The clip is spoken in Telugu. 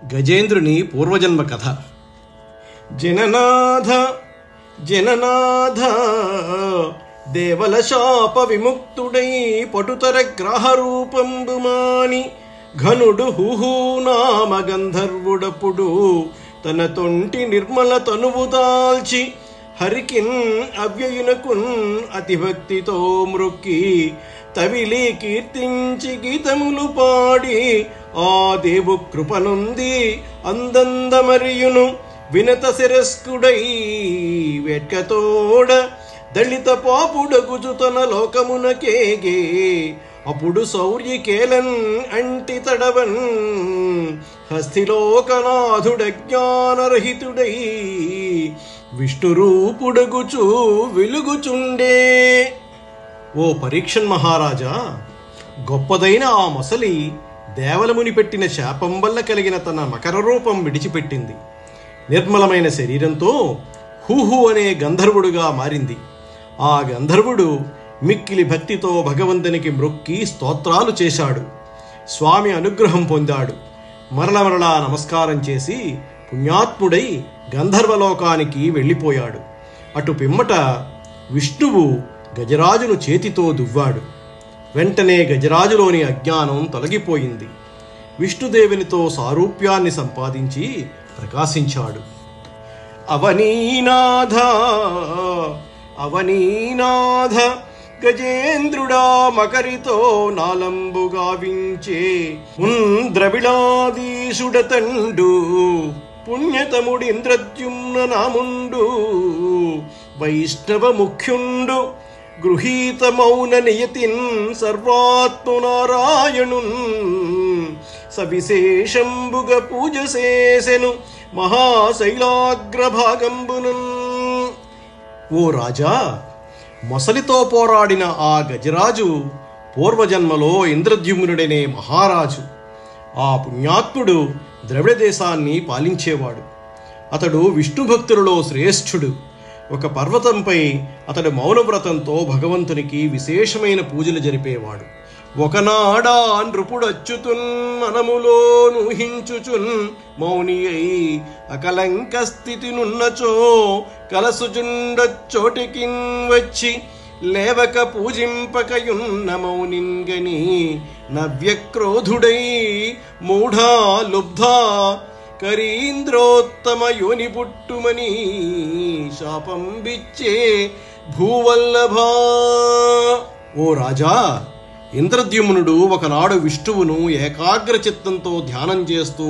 గజేంద్రుని పూర్వజన్మ కథ. జననాథ జననాథ దేవల శాప విముక్తుడై పటుతర గ్రహరూపంబు మాని ఘనుడు హుహు నామ గంధర్వుడపుడు తన తొంటి నిర్మల తనువు దాల్చి హరికిన్ అవ్యయునకున్ అతిభక్తితో మృక్కి తవిలి కీర్తించి గీతములు పాడి ఆ దేవు కృపనుంది అందందమరియును వినత శిరస్కుడై వెట్కతోడ దళిత పాపుడగుచు తన లోకమునకేగే అప్పుడు శౌర్యకేలన్ అంటి తడవన్ హస్తిలోకనాథుడ జ్ఞానరహితుడై విష్ణురూపుడగుచు వెలుగుచుండే. ఓ పరీక్షన్ మహారాజా, గొప్పదైన ఆ మొసలి దేవలముని పెట్టిన శాపం వల్ల కలిగిన తన మకర రూపం విడిచిపెట్టింది. నిర్మలమైన శరీరంతో హూహు అనే గంధర్వుడుగా మారింది. ఆ గంధర్వుడు మిక్కిలి భక్తితో భగవంతునికి మ్రొక్కి స్తోత్రాలు చేశాడు. స్వామి అనుగ్రహం పొందాడు. మరలా నమస్కారం చేసి పుణ్యాత్ముడై గంధర్వలోకానికి వెళ్ళిపోయాడు. అటు పిమ్మట విష్ణువు గజరాజును చేతితో దువ్వాడు. వెంటనే గజరాజులోని అజ్ఞానం తొలగిపోయింది. విష్ణుదేవునితో సారూప్యాన్ని సంపాదించి ప్రకాశించాడు. అవనీనాథ అవనీనాథ గజేంద్రుడా మకరితో నాలంబు గావించే ద్రవిళాదీశుడతండు పుణ్యతముడింద్రద్యుమ్న నాముండు వైష్ణవ ముఖ్యుండు గృహీత మౌన నియతిన్ సర్వాత్మనారాయణున్ సవిశేషంబుగ పూజ చేసెను మహాశైలాగ్రభాగంబునున్. ఓ రాజా, మొసలితో పోరాడిన ఆ గజరాజు పూర్వజన్మలో ఇంద్రద్యుమ్నుడనే మహారాజు. ఆ పుణ్యాత్ముడు ద్రవిడ దేశాన్ని పాలించేవాడు. అతడు విష్ణు భక్తులలో శ్రేష్ఠుడు. ఒక పర్వతంపై అతడు మౌనవ్రతంతో భగవంతునికి విశేషమైన పూజలు జరిపేవాడు. ఒకనాడా నృపుడచ్చుతున్ మనములో నూహించుచున్ మౌని అయి అకలంక స్థితి నున్నచో కలసుచుండచోటికిన్ వచ్చి లేవక పూజింపకయున్న మౌనింగని నవ్యక్రోధుడై మూఢా లుబ్ధా కరీంద్రోత్తమ యోని పుట్టుమని శాపం బిచ్చే భూవల్లభా. ఓ రాజా, ఇంద్రద్యుమ్నుడు ఒకనాడు విష్ణువును ఏకాగ్ర చిత్తంతో ధ్యానం చేస్తూ